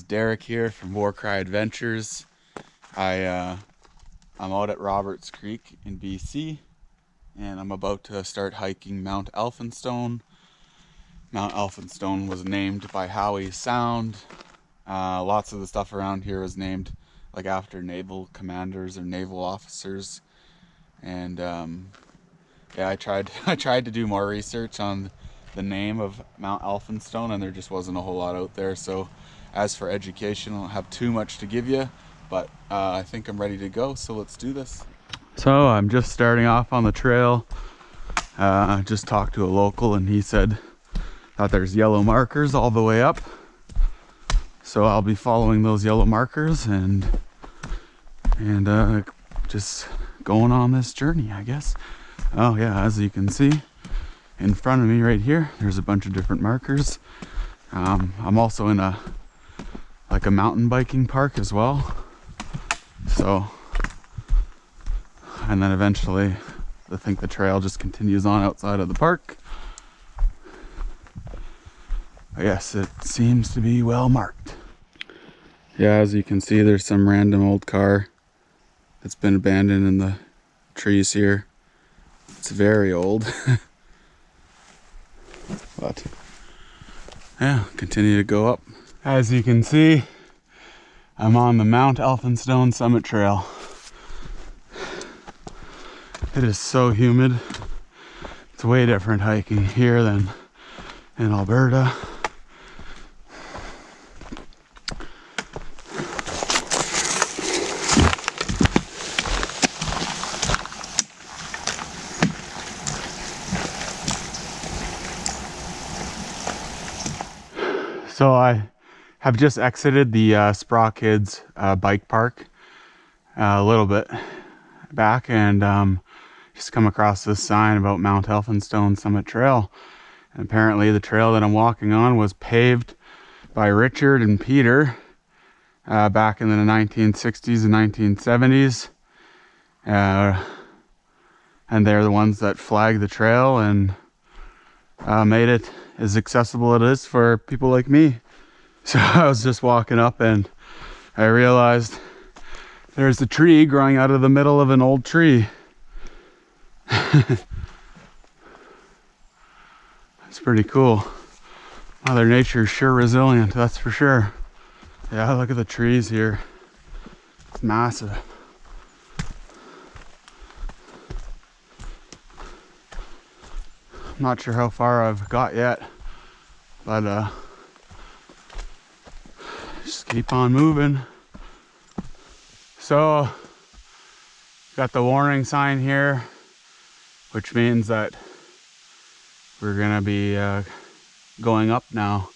Derek here from Warcry Adventures. I'm out at Roberts Creek in BC, and I'm about to start hiking Mount Elphinstone. Mount Elphinstone was named by Howe Sound. Lots of the stuff around here was named like after naval commanders or naval officers. And yeah, I tried to do more research on the name of Mount Elphinstone, and there just wasn't a whole lot out there. So as for education, I don't have too much to give you, but I think I'm ready to go, so let's do this. So I'm just starting off on the trail. I just talked to a local, and he said that there's yellow markers all the way up. So I'll be following those yellow markers and just going on this journey, I guess. Oh yeah, as you can see in front of me right here, there's a bunch of different markers. I'm also in a mountain biking park as well. So, and then eventually I think the trail just continues on outside of the park. Yes, it seems to be well marked. Yeah, as you can see, there's some random old car that's been abandoned in the trees here. It's very old. But yeah, continue to go up. As you can see, I'm on the Mount Elphinstone Summit Trail. It is so humid. It's way different hiking here than in Alberta. So I have just exited the Sprock Kids bike park a little bit back, and just come across this sign about Mount Elphinstone Summit Trail. And apparently the trail that I'm walking on was paved by Richard and Peter back in the 1960s and 1970s. And they're the ones that flagged the trail and made it as accessible as it is for people like me. So I was just walking up and I realized there's a tree growing out of the middle of an old tree. It's pretty cool. Mother Nature's sure resilient, that's for sure. Yeah, look at the trees here. It's massive. I'm not sure how far I've got yet, but just keep on moving. So, got the warning sign here, which means that we're gonna be going up now.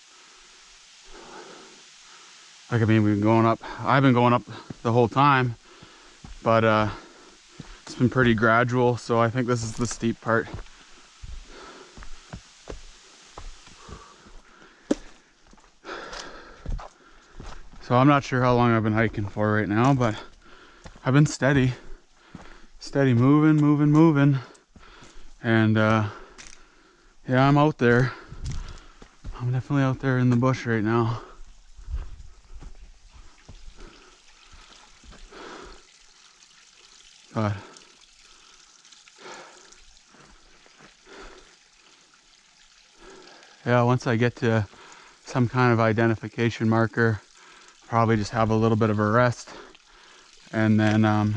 Like, I mean, we've been going up. I've been going up the whole time, but it's been pretty gradual. So I think this is the steep part. So I'm not sure how long I've been hiking for right now, but I've been steady moving. And yeah, I'm out there. I'm definitely out there in the bush right now. But yeah, once I get to some kind of identification marker, probably just have a little bit of a rest, and then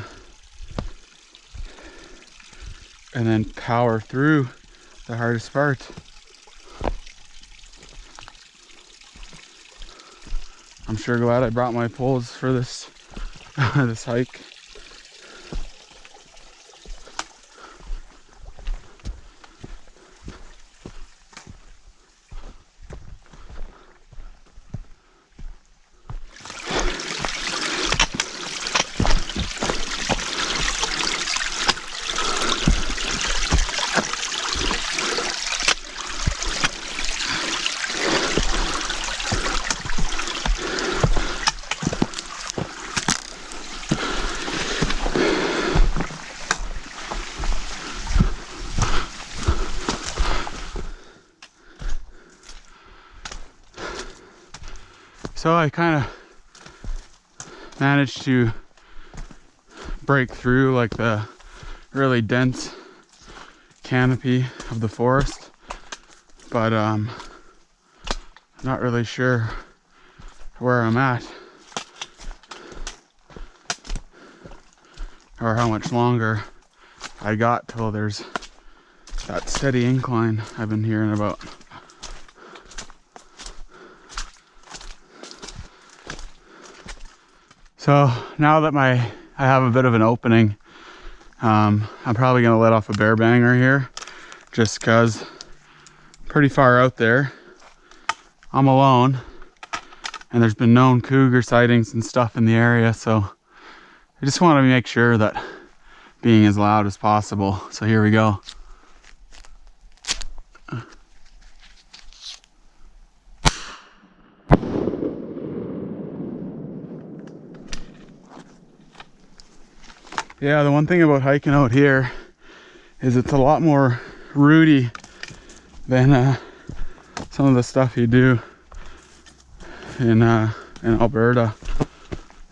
power through the hardest part. I'm sure glad I brought my poles for this this hike. So I kind of managed to break through like the really dense canopy of the forest, but not really sure where I'm at or how much longer I got till there's that steady incline I've been hearing about. So now that I have a bit of an opening, I'm probably gonna let off a bear banger here, just cause I'm pretty far out there. I'm alone, and there's been known cougar sightings and stuff in the area, so I just want to make sure that being as loud as possible. So here we go. Yeah, the one thing about hiking out here is it's a lot more rooty than some of the stuff you do in Alberta,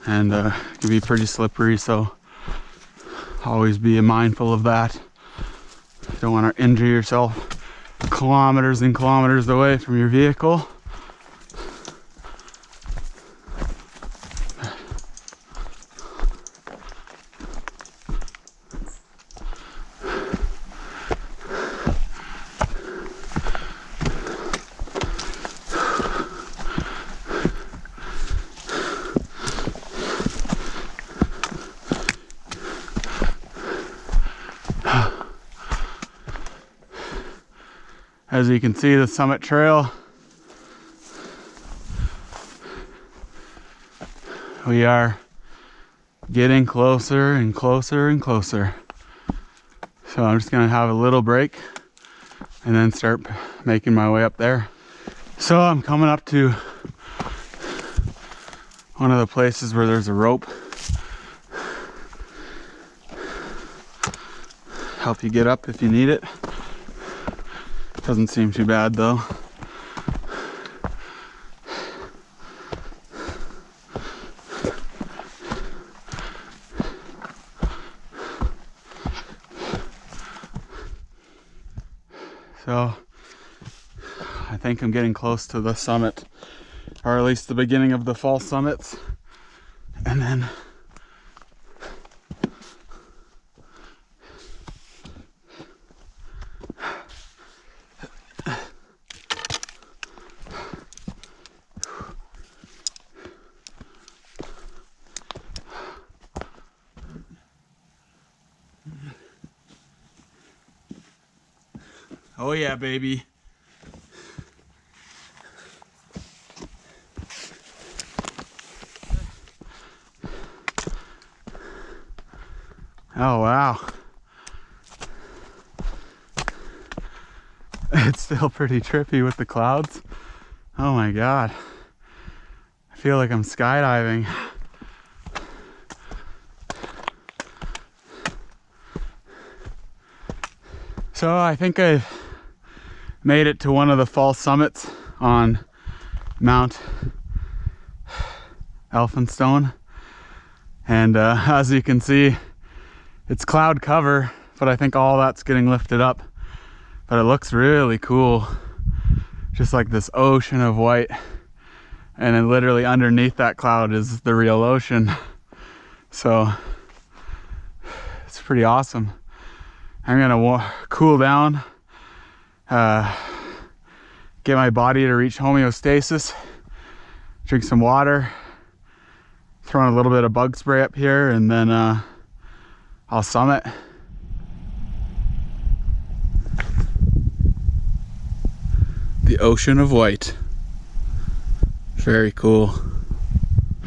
and it can be pretty slippery, so always be mindful of that. You don't want to injure yourself kilometers and kilometers away from your vehicle. As you can see, the summit trail, we are getting closer and closer and closer. So I'm just gonna have a little break and then start making my way up there. So I'm coming up to one of the places where there's a rope. Help you get up if you need it. Doesn't seem too bad though. So I think I'm getting close to the summit, or at least the beginning of the fall summits, and then oh yeah, baby. Oh wow. It's still pretty trippy with the clouds. Oh my god. I feel like I'm skydiving. So I think I've made it to one of the fall summits on Mount Elphinstone, and as you can see, it's cloud cover, but I think all that's getting lifted up, but it looks really cool, just like this ocean of white, and then literally underneath that cloud is the real ocean. So it's pretty awesome. I'm gonna cool down, get my body to reach homeostasis, drink some water, throw in a little bit of bug spray up here, and then I'll summit. The ocean of white. Very cool.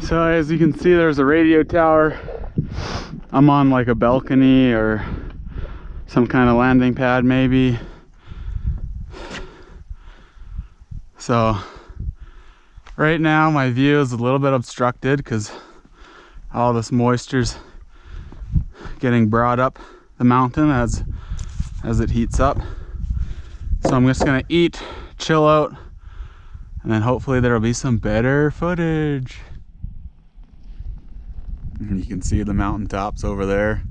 So as you can see, there's a radio tower. I'm on like a balcony or some kind of landing pad maybe. So right now my view is a little bit obstructed because all this moisture's getting brought up the mountain as it heats up. So I'm just gonna eat, chill out, and then hopefully there'll be some better footage. And you can see the mountaintops over there.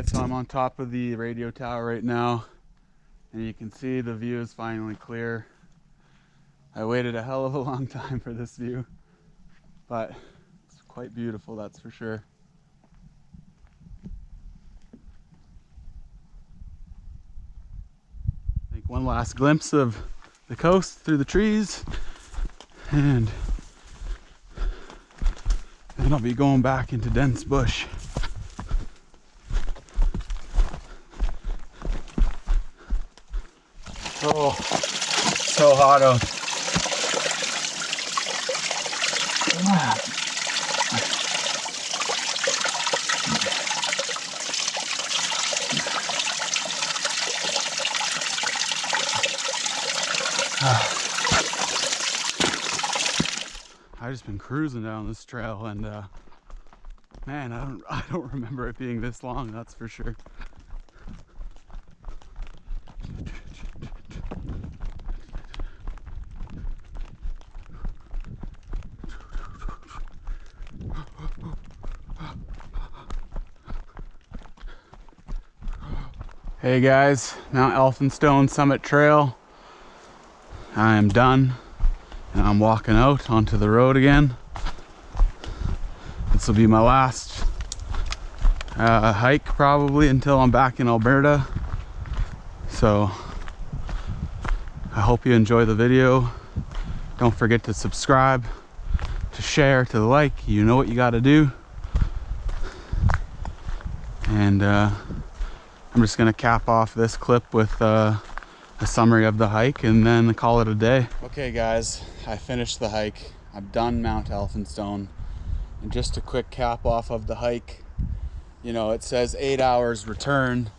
So I'm on top of the radio tower right now, and you can see the view is finally clear. I waited a hell of a long time for this view, but it's quite beautiful, that's for sure. Take one last glimpse of the coast through the trees, and then I'll be going back into dense bush. Oh, so hot out. Wow. I've just been cruising down this trail, and man, I don't remember it being this long, that's for sure. Hey guys, Mount Elphinstone Summit Trail. I am done, and I'm walking out onto the road again. This will be my last hike probably until I'm back in Alberta. So I hope you enjoy the video. Don't forget to subscribe, to share, to like. You know what you got to do. And I'm just gonna cap off this clip with a summary of the hike and then call it a day. Okay guys, I finished the hike. I've done Mount Elphinstone. And just a quick cap off of the hike. You know, it says 8 hours return.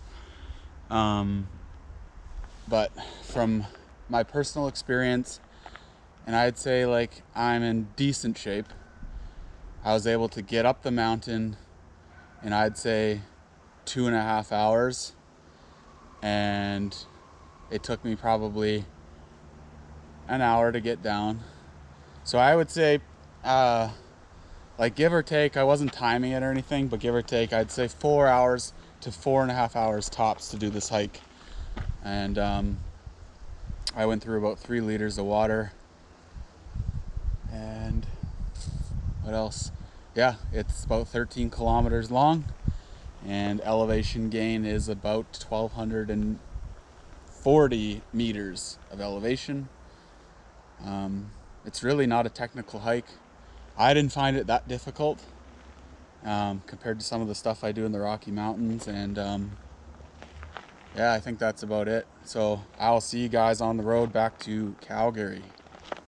But from my personal experience, and I'd say like I'm in decent shape, I was able to get up the mountain in I'd say 2.5 hours, and it took me probably an hour to get down. So I would say like give or take, I wasn't timing it or anything, but give or take I'd say 4 hours to 4.5 hours tops to do this hike. And I went through about 3 liters of water. And what else? Yeah, it's about 13 kilometers long, and elevation gain is about 1,240 meters of elevation. It's really not a technical hike. I didn't find it that difficult compared to some of the stuff I do in the Rocky Mountains, and yeah, I think that's about it. So I'll see you guys on the road back to Calgary.